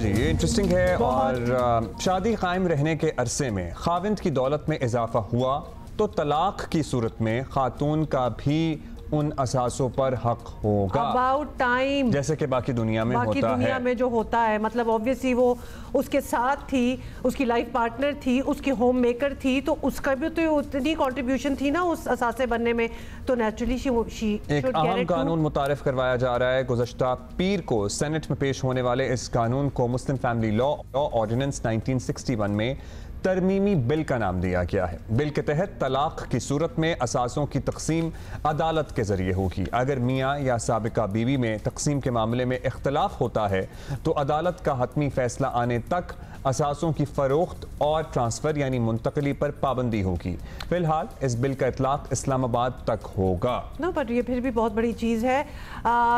جی یہ انٹرسٹنگ ہے. اور شادی قائم رہنے کے عرصے میں خاوند کی دولت میں اضافہ ہوا تو طلاق کی صورت میں خاتون کا بھی ان اثاثوں پر حق ہوگا about time جیسے کہ باقی دنیا میں ہوتا ہے. باقی دنیا میں جو ہوتا ہے مطلب obviously وہ اس کے ساتھ تھی, اس کی لائف پارٹنر تھی, اس کی ہوم میکر تھی, تو اس کا بھی تو اتنی کنٹریبیوشن تھی نا اس اثاثے بننے میں, تو نیچرلی ایک اہم قانون متعارف کروایا جا رہا ہے. گزشتہ پیر کو سینٹ میں پیش ہونے والے اس قانون کو مسلم فیملی لا آرڈیننس 1961 میں ترمیمی بل کا نام دیا گیا ہے. بل کے تحت طلاق کی صورت میں اثاثوں کی تقسیم عدالت کے ذریعے ہوگی. اگر میاں یا سابقہ بیوی میں تقسیم کے معاملے میں اختلاف ہوتا ہے تو عدالت کا حتمی فیصلہ آنے تک اثاثوں کی فروخت اور ٹرانسفر یعنی منتقلی پر پابندی ہوگی. فی الحال اس بل کا اطلاق اسلام آباد تک ہوگا. پر یہ پھر بھی بہت بڑی چیز ہے.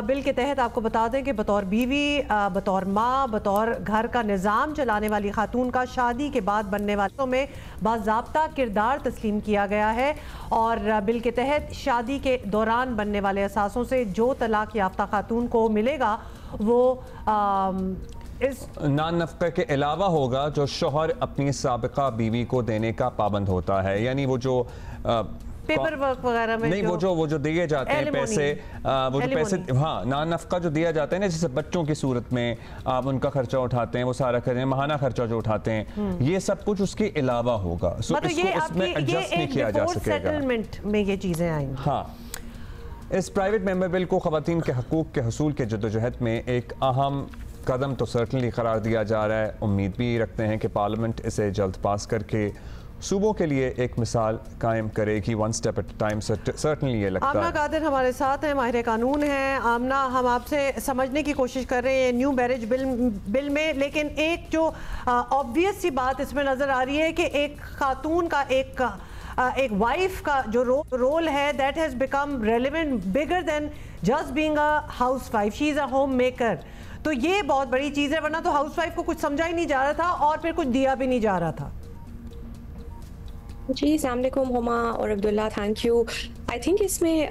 بل کے تحت آپ کو بتا دیں کہ بطور بیوی, بطور ماں, بطور گھر کا نظام چلانے والی خاتون کا شادی کے بعد بننے والوں میں باضابطہ کردار تسلیم کیا گیا ہے. اور بل کے تحت شادی کے دوران بننے والے اثاثوں سے جو طلاق یافتہ خاتون کو ملے گا وہ نان نفقہ کے علاوہ ہوگا جو شوہر اپنی سابقہ بیوی کو دینے کا پابند ہوتا ہے. یعنی وہ جو پیپر ورک وغیرہ میں نہیں, وہ جو دیے جاتے ہیں پیسے, وہ جو پیسے, ہاں نان نفقہ جو دیا جاتا ہے نا, جیسے بچوں کی صورت میں آپ ان کا خرچہ اٹھاتے ہیں, وہ سارا کریں, ماہانہ خرچہ جو اٹھاتے ہیں, یہ سب کچھ اس کے علاوہ ہوگا. سو اس کو اس میں ایڈجسٹ نہیں کیا جا سکے گا. سیٹلمنٹ میں یہ چیزیں آئیں گی. ہاں, اس پرائیویٹ ممبر بل کو خواتین کے حقوق کے حصول کے جدوجہد میں ایک اہم قدم تو سرٹنلی قرار دیا جا رہا ہے. امید بھی رکھتے ہیں کہ پارلیمنٹ اسے جلد پاس کر کے صوبوں کے لیے ایک مثال قائم کرے گی. One step at time. Certainly یہ لگتا ہے. آمنہ قادر ہمارے ساتھ ہیں, ماہر قانون ہیں. آمنہ, ہم آپ سے سمجھنے کی کوشش کر رہے ہیں نیو میرج بل میں, لیکن ایک جو obvious سی بات اس میں نظر آ رہی ہے کہ ایک خاتون کا ایک وائف کا جو رول ہے that has become relevant bigger than just being a housewife. she is a homemaker. تو یہ بہت بڑی چیز ہے, ورنہ تو ہاؤس وائف کو کچھ سمجھا ہی نہیں جا رہا تھا اور پھر کچھ دیا بھی نہیں جا رہا تھا. جی السلام علیکم ہما اور عبداللہ, تھینک یو. آئی تھنک اس میں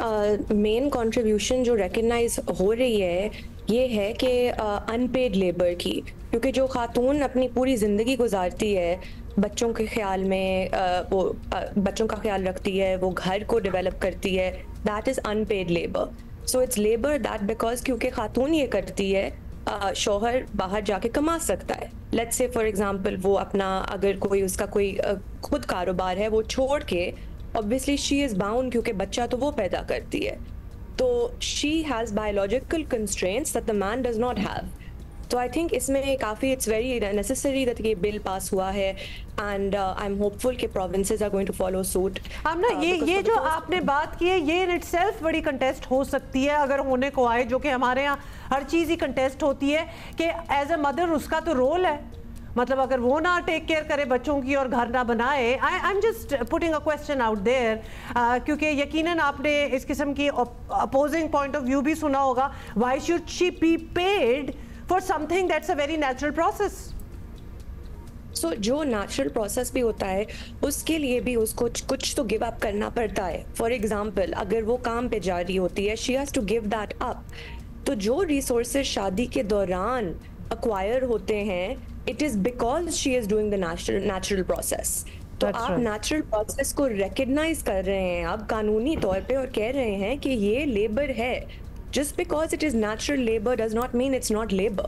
مین کنٹریبیوشن جو ریکگنائز ہو رہی ہے یہ ہے کہ ان پیڈ لیبر کی, کیونکہ جو خاتون اپنی پوری زندگی گزارتی ہے بچوں کے خیال میں, وہ بچوں کا خیال رکھتی ہے, وہ گھر کو ڈیولپ کرتی ہے, that is unpaid labour. So it's labour that because کیونکہ خاتون یہ کرتی ہے, شوہر باہر جا کے کما سکتا ہے. لیٹس سے فار ایگزامپل وہ اپنا اگر کوئی اس کا کوئی خود کاروبار ہے وہ چھوڑ کے, obviously she is bound کیونکہ بچہ تو وہ پیدا کرتی ہے, تو she has biological constraints that the man does not have. تو آئی تھنک اس میں کافی اٹس ویری نیسسری دیٹ یہ بل پاس ہوا ہے and I am hopeful کہ provinces are going to follow suit. یہ جو آپ نے بات کی ہے یہ ان اٹ سیلف بڑی کنٹیسٹ ہو سکتی ہے اگر ہونے کو آئے, جو کہ ہمارے یہاں ہر چیز ہی کنٹیسٹ ہوتی ہے کہ ایز اے مدر اس کا تو رول ہے, مطلب اگر وہ نہ ٹیک کیئر کرے بچوں کی اور گھر نہ بنائے. I am just putting a question out there, کیونکہ یقیناً آپ نے اس قسم کی اپوزنگ پوائنٹ آف ویو بھی سنا ہوگا. Why should she be paid for something that's a very natural process. So جو نیچرل پروسیس بھی ہوتا ہے اس کے لیے بھی اس کو کچھ تو گیو اپ کرنا پڑتا ہے. فار ایگزامپل اگر وہ کام پہ جا رہی ہوتی ہے, she has to give that up. تو جو ریسورسز شادی کے دوران اکوائر ہوتے ہیں it is because she is doing the natural process. تو آپ نیچرل پروسیس کو ریکگنائز کر رہے ہیں اب قانونی طور پہ اور کہہ رہے ہیں کہ یہ لیبر ہے. Just because it is natural labor does not mean it's not labor.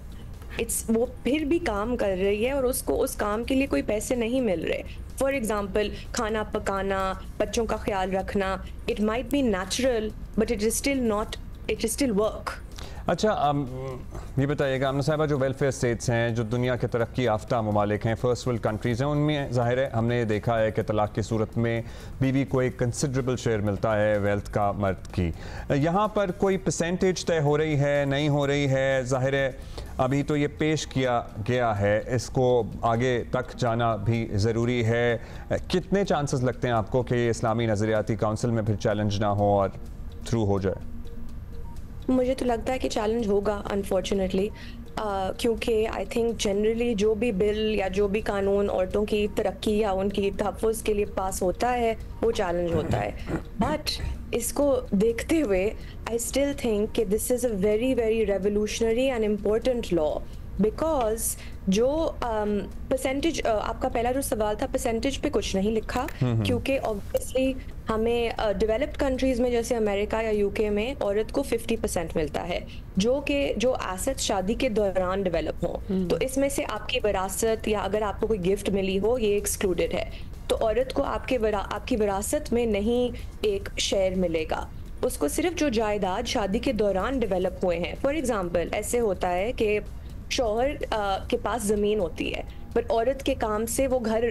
وہ پھر بھی کام کر رہی ہے اور اس کو اس کام کے لیے کوئی پیسے نہیں مل رہے. فار ایگزامپل کھانا پکانا, بچوں کا خیال رکھنا, it might be natural but it is still not, it is still work. اچھا یہ بتائیے گا آمنہ صاحبہ, جو ویلفیئر اسٹیٹس ہیں, جو دنیا کے ترقی یافتہ ممالک ہیں, فرسٹ ورلڈ کنٹریز ہیں, ان میں ظاہر ہے ہم نے یہ دیکھا ہے کہ طلاق کی صورت میں بیوی کو ایک کنسیڈریبل شیئر ملتا ہے ویلتھ کا مرد کی. یہاں پر کوئی پرسنٹیج طے ہو رہی ہے, نہیں ہو رہی ہے؟ ظاہر ہے ابھی تو یہ پیش کیا گیا ہے, اس کو آگے تک جانا بھی ضروری ہے. کتنے چانسز لگتے ہیں آپ کو کہ یہ اسلامی نظریاتی کونسل میں پھر چیلنج نہ ہو اور تھرو ہو جائے؟ مجھے تو لگتا ہے کہ چیلنج ہوگا انفارچونیٹلی, کیونکہ آئی تھنک جنرلی جو بھی بل یا جو بھی قانون عورتوں کی ترقی یا ان کی تحفظ کے لیے پاس ہوتا ہے وہ چیلنج ہوتا ہے. بٹ اس کو دیکھتے ہوئے آئی اسٹل تھنک کہ this is a very very revolutionary and important law because جو پرسنٹیج آپ کا پہلا جو سوال تھا پرسنٹیج پہ کچھ نہیں لکھا کیونکہ آبویسلی ہمیں ڈیولپڈ کنٹریز میں جیسے امریکہ یا یو کے میں عورت کو 50% ملتا ہے جو ایسٹ شادی کے دوران ڈیولپ ہوں. تو اس میں سے آپ کی وراثت یا اگر آپ کو کوئی گفٹ ملی ہو یہ ایکسکلوڈیڈ ہے. تو عورت کو آپ کی وراثت میں نہیں ایک شیئر ملے گا, اس کو صرف جو جائیداد شادی کے دوران ڈیولپ ہوئے ہیں. فار ایگزامپل ایسے ہوتا ہے کہ شوہر کے پاس زمین ہوتی ہے پر عورت کے کام سے وہ گھر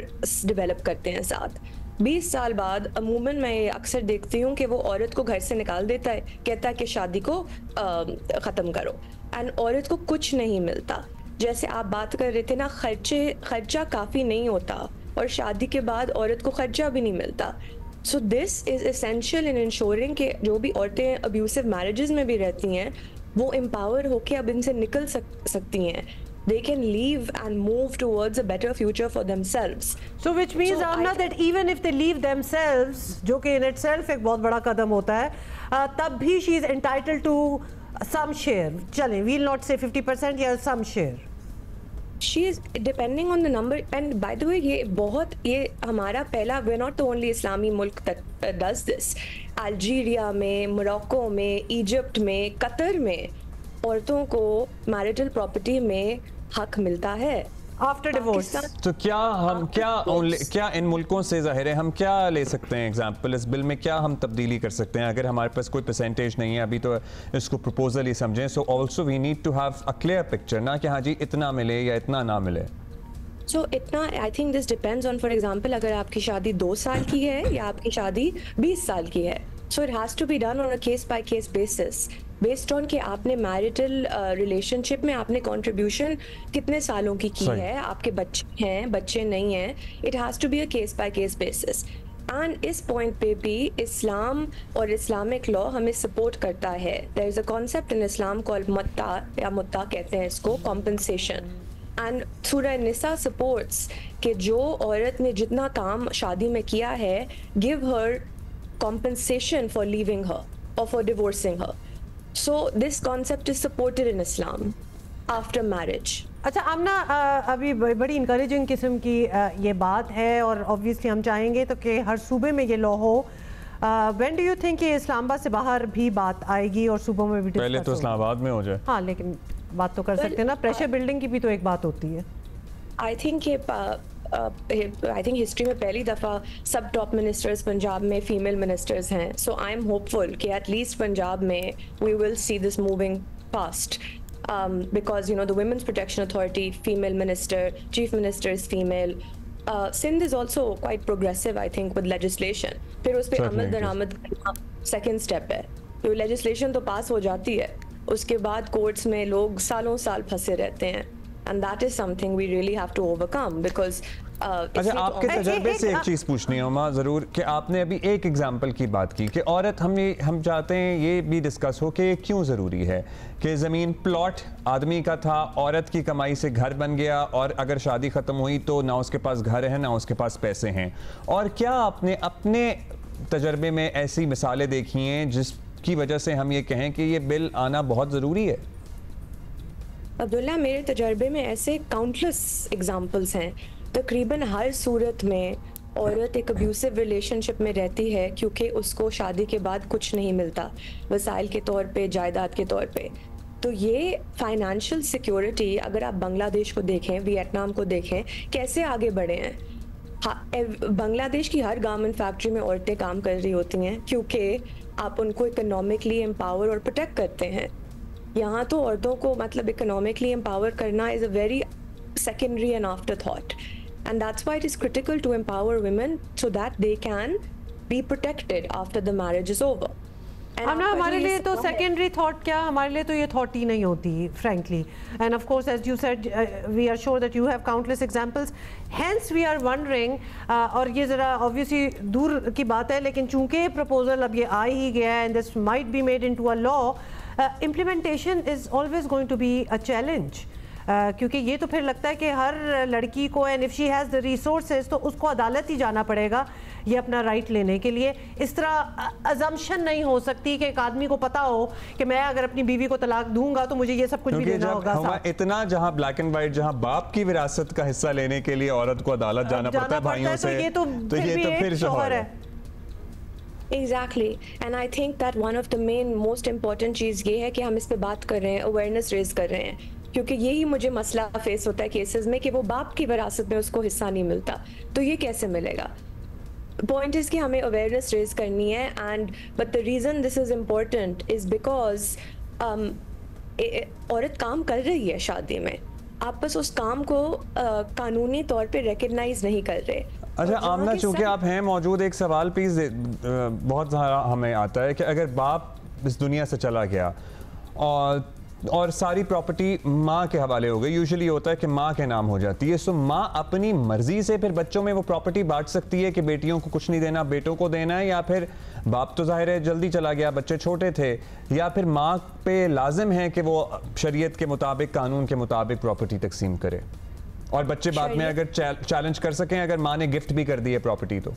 ڈیولپ کرتے ہیں ساتھ. 20 سال بعد عموماً میں اکثر دیکھتی ہوں کہ وہ عورت کو گھر سے نکال دیتا ہے, کہتا ہے کہ شادی کو ختم کرو, اینڈ عورت کو کچھ نہیں ملتا. جیسے آپ بات کر رہے تھے نا, خرچہ کافی نہیں ہوتا اور شادی کے بعد عورت کو خرچہ بھی نہیں ملتا. سو دس از اسینشیل ان انشورنگ کہ جو بھی عورتیں ابیوسو میرجز میں بھی رہتی ہیں وہ امپاور ہو کے اب ان سے نکل سکتی ہیں. They can leave and move towards a better future for themselves. So which means Amna that even if they leave themselves, جو کہ in itself ایک بہت بڑا قدم ہوتا ہے, تب بھی she is entitled to some share. چلیں we'll not say 50% یا some share. She is depending on the number, and by the way یہ ہمارا پہلا, we're not the only اسلامی ملک that does this. الجیریا میں, موروکو میں, ایجپٹ میں, قطر میں عورتوں کو میرٹل پراپرٹی میں حق ملتا ہے آفٹر ڈیورس. تو کیا ان ملکوں سے ظاہر ہے ہم کیا لے سکتے ہیں ایگزامپل, اس بل میں کیا ہم تبدیلی کر سکتے ہیں اگر ہمارے پاس کوئی پرسنٹیج نہیں ہے ابھی تو اس کو پروپوزل ہی سمجھیں. So also we need to have a clear picture, نہ کہ ہاں جی اتنا ملے یا اتنا نہ ملے. سو اتنا I think this depends on, for example اگر آپ کی شادی 2 سال کی ہے یا آپ کی شادی 20 سال کی ہے, so it has to be done on a case by case basis based on کہ آپ نے میرٹل ریلیشن شپ میں آپ نے کنٹریبیوشن کتنے سالوں کی ہے, آپ کے بچے ہیں بچے نہیں ہیں. It has to be a case by case basis. And اس پوائنٹ پہ بھی اسلام اور اسلامک لا ہمیں سپورٹ کرتا ہے. دیر از a concept in Islam called متا یا متا کہتے ہیں اس کو, کمپنسیشن. اینڈ سورہ النساء سپورٹس کہ جو عورت نے جتنا کام شادی میں کیا ہے, give Hare compensation for leaving her or for divorcing her. So this concept is supported in Islam after marriage. اچھا آمنہ, ابھی بڑی انکریجنگ قسم کی یہ بات ہے اور obviously ہم چاہیں گے تو کہ ہر صوبے میں یہ لا ہو. when do you think کہ اسلام آباد سے باہر بھی بات آئے گی اور صوبوں میں بھی ڈسکس ہو؟ پہلے تو اسلام آباد میں ہو جائے. ہاں لیکن بات تو کر سکتے ہیں نا, پریشر بلڈنگ کی بھی تو ایک بات ہوتی ہے. I think ہسٹری میں پہلی دفعہ سب ٹاپ منسٹرز پنجاب میں فیمیل منسٹرز ہیں. سو آئی ایم ہوپ فل کہ ایٹ لیسٹ پنجاب میں we will see this moving fast because you know the women's protection authority female minister, chief minister is female. Sindh is also quite progressive I think with legislation. پھر اس پہ عمل درآمد second step ہے. تو legislation تو پاس ہو جاتی ہے, اس کے بعد کورٹس میں لوگ سالوں سال پھنسے رہتے ہیں. And that is something we really have to overcome because اچھا آپ کے تجربے سے ایک چیز پوچھنی ہے عما ضرور, کہ آپ نے ابھی ایک ایگزامپل کی بات کی کہ عورت, ہم چاہتے ہیں یہ بھی ڈسکس ہو کہ کیوں ضروری ہے کہ زمین پلاٹ آدمی کا تھا, عورت کی کمائی سے گھر بن گیا اور اگر شادی ختم ہوئی تو نہ اس کے پاس گھر ہے نہ اس کے پاس پیسے ہیں. اور کیا آپ نے اپنے تجربے میں ایسی مثالیں دیکھی ہیں جس کی وجہ سے ہم یہ کہیں کہ یہ بل آنا بہت ضروری ہے؟ عبداللہ میرے تجربے میں ایسے کاؤنٹلس ایگزامپلس ہیں. تقریباً ہر صورت میں عورت ایک ابیوسو ریلیشن شپ میں رہتی ہے کیونکہ اس کو شادی کے بعد کچھ نہیں ملتا وسائل کے طور پہ, جائیداد کے طور پہ. تو یہ فائنانشیل سیکیورٹی اگر آپ بنگلہ دیش کو دیکھیں, ویتنام کو دیکھیں, کیسے آگے بڑھے ہیں. بنگلہ دیش کی ہر گارمنٹ فیکٹری میں عورتیں کام کر رہی ہوتی ہیں کیونکہ آپ ان کو اکنامکلی امپاور اور پروٹیکٹ کرتے ہیں. یہاں تو عورتوں کو مطلب اکنامکلی امپاور کرنا is a very secondary and afterthought, and that's why it is critical to empower women so that they can be protected after the marriage is over. ہمارے لیے تو سیکنڈری تھاٹ کیا, ہمارے لیے تو یہ thought ہی نہیں ہوتی frankly. And of course as you said we are sure that you have countless examples, hence we are wondering. اور یہ ذرا آبویسلی دور کی بات ہے لیکن چونکہ پرپوزل اب یہ آ ہی گیا ہے and this might be made into a law, implementation is always going to be a challenge. کیونکہ یہ تو پھر لگتا ہے کہ ہر لڑکی کو and if she has the resources تو اس کو عدالت ہی جانا پڑے گا یہ اپنا رائٹ لینے کے لیے. اس طرح ازمپشن نہیں ہو سکتی کہ ایک آدمی کو پتا ہو کہ میں اگر اپنی بیوی کو طلاق دوں گا تو مجھے یہ سب کچھ بھی دینا ہوگا. اتنا جہاں بلیک اینڈ وائٹ جہاں باپ کی وراثت کا حصہ لینے کے لیے عورت کو عدالت جانا پڑتا ہے بھائیوں سے, تو یہ تو پھر شوہر ہے. Exactly, and I think that one of the main most important چیز یہ ہے کہ ہم اس پہ بات کر رہے ہیں, اویئرنیس ریز کر رہے ہیں, کیونکہ یہی مجھے مسئلہ فیس ہوتا ہے کیسز میں کہ وہ باپ کی وراثت میں اس کو حصہ نہیں ملتا, تو یہ کیسے ملے گا. پوائنٹ اس کہ ہمیں اویئرنیس ریز کرنی ہے, and but the reason this is important is because عورت کام کر رہی ہے شادی میں, آپ بس اس کام کو قانونی طور پہ ریکگنائز نہیں کر رہے. اچھا آمنہ, چونکہ آپ ہیں موجود, ایک سوال پلیز بہت سارا ہمیں آتا ہے کہ اگر باپ اس دنیا سے چلا گیا اور ساری پراپرٹی ماں کے حوالے ہو گئی, یوزلی ہوتا ہے کہ ماں کے نام ہو جاتی ہے, سو ماں اپنی مرضی سے پھر بچوں میں وہ پراپرٹی بانٹ سکتی ہے کہ بیٹیوں کو کچھ نہیں دینا, بیٹوں کو دینا ہے, یا پھر باپ تو ظاہر ہے جلدی چلا گیا, بچے چھوٹے تھے, یا پھر ماں پہ لازم ہے کہ وہ شریعت کے مطابق, قانون کے مطابق پراپرٹی تقسیم کرے, اور بچے بعد میں اگر چیلنج کر سکیں اگر ماں نے گفٹ بھی کر دی ہے پراپرٹی تو؟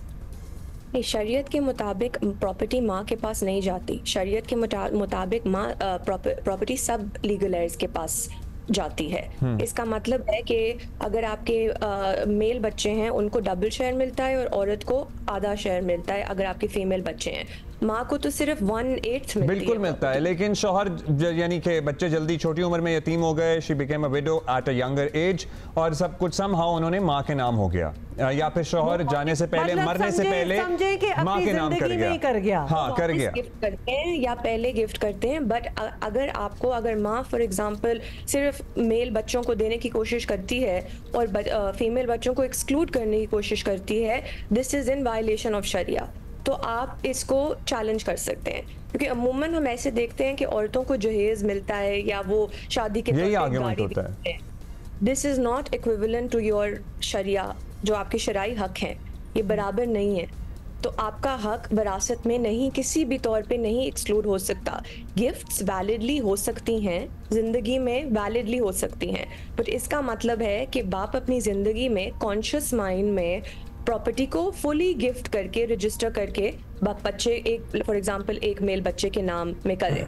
شریعت کے مطابق پراپرٹی ماں کے پاس نہیں جاتی. شریعت کے مطابق ماں پراپرٹی سب لیگل ایئرز کے پاس جاتی ہے. اس کا مطلب ہے کہ اگر آپ کے میل بچے ہیں ان کو ڈبل شیئر ملتا ہے اور عورت کو آدھا شیئر ملتا ہے. اگر آپ کے فیمیل بچے ہیں, ماں کو تو صرف 1/8 بالکل ملتا ہے, لیکن شوہر یعنی کہ بچے جلدی چھوٹی عمر میں یتیم ہو گئے, she became a widow at a younger age, اور سب کچھ somehow انہوں نے ماں کے نام ہو گیا, یا پھر شوہر جانے سے پہلے, مرنے سے پہلے ماں کے نام کر گیا. ہاں کر گیا, گفٹ کرتے ہیں یا پہلے گفٹ کرتے ہیں. بٹ اگر آپ کو, اگر ماں فار ایگزامپل صرف میل بچوں کو دینے کی کوشش کرتی ہے اور فیمیل بچوں کو ایکسکلوڈ کرنے کی کوشش کرتی ہے, دس از ان وائلیشن آف شریعہ, تو آپ اس کو چیلنج کر سکتے ہیں. کیونکہ عموماً ہم ایسے دیکھتے ہیں کہ عورتوں کو جہیز ملتا ہے یا وہ شادی کے طور گاڑی دیتے ہیں. This is not equivalent to your شریعہ, جو آپ کے شرعی حق ہیں یہ برابر نہیں ہے. تو آپ کا حق وراثت میں نہیں, کسی بھی طور پہ نہیں ایکسکلوڈ ہو سکتا. گفٹس ویلڈلی ہو سکتی ہیں, زندگی میں ویلڈلی ہو سکتی ہیں, بٹ اس کا مطلب ہے کہ باپ اپنی زندگی میں کانشیس مائنڈ میں پراپرٹی کو فلی گفٹ کر کے, رجسٹر کر کے بچے, ایک فار ایگزامپل ایک میل بچے کے نام میں کرے.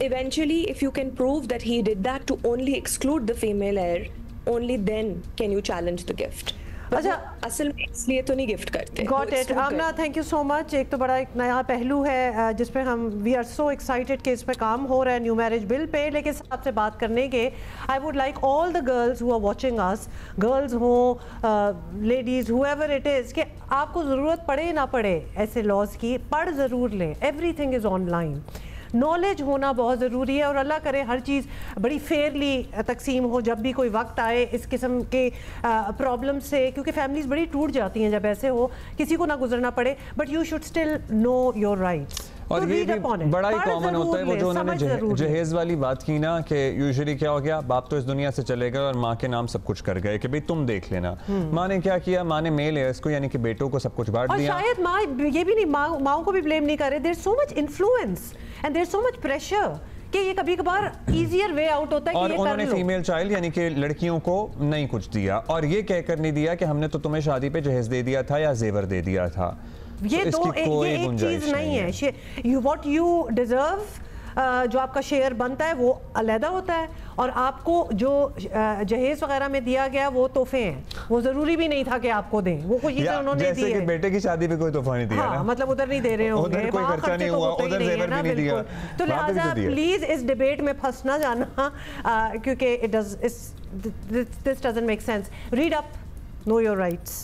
Eventually if you can prove that he did that to only exclude the female heir, only then can you challenge the gift. اچھا اصل میں اس لیے تو نہیں گفٹ کرتے. Got it. Amna thank you so much. ایک تو بڑا ایک نیا پہلو ہے جس پہ ہم وی آر سو ایکسائٹیڈ کہ اس پہ کام ہو رہا ہے نیو میرج بل پہ, لیکن آپ سے بات کرنے کے I would like all the girls who are watching us, girls ہوں, ladies, whoever it is, کہ آپ کو ضرورت پڑے نہ پڑے ایسے لاز کی, پڑھ ضرور لیں. Every thing is on line. Knowledge ہونا بہت ضروری ہے, اور اللہ کرے ہر چیز بڑی فیئرلی تقسیم ہو جب بھی کوئی وقت آئے اس قسم کے پرابلم سے, کیونکہ فیملیز بڑی ٹوٹ جاتی ہیں جب ایسے ہو, کسی کو نہ گزرنا پڑے, but you should still know your rights. اور یہ بھی بڑا ہی کامن ہوتا ہے وہ جو انہوں نے جہیز والی بات کی نا, کہ یوزلی کیا ہو گیا, باپ تو اس دنیا سے چلے گئے اور ماں کے نام سب کچھ کر گئے کہ بھئی تم دیکھ لینا. ماں نے کیا کیا, ماں نے میل ایئرس کو یعنی کہ بیٹوں کو سب کچھ بانٹ دیا. اور شاید ماں یہ بھی نہیں, ماؤں کو بھی بلیم نہیں کر رہے, there so much influence and there so much pressure کہ یہ کبھی کبھار ایزیئر وے آؤٹ ہوتا ہے کہ یہ کر لو. اور انہوں نے فیمیل چائلڈ یعنی کہ لڑکیوں کو نہیں کچھ دیا, اور یہ کہہ کر نہیں دیا کہ ہم نے تو تمہیں شادی پہ جہیز دے دیا تھا یا زیور دے دیا تھا. یہ ایک چیز نہیں ہے. واٹ یو ڈیزرو, جو آپ کا شیئر بنتا ہے وہ علیحدہ ہوتا ہے, اور آپ کو جو جہیز وغیرہ میں دیا گیا وہ تحفے ہیں, وہ ضروری بھی نہیں تھا کہ آپ کو دیں, وہ کوئی چیزیں انہوں نے دی ہے. جیسے کہ بیٹے کی شادی پہ کوئی تحفہ نہیں دیا نا, مطلب ادھر نہیں دے رہے ہوں گے, ادھر کوئی خرچہ نہیں ہوا, ادھر زیور بھی نہیں دیا. تو لہٰذا پلیز اس ڈیبیٹ میں پھنس نہ جانا, کیونکہ this doesn't make sense. Read up, know your rights.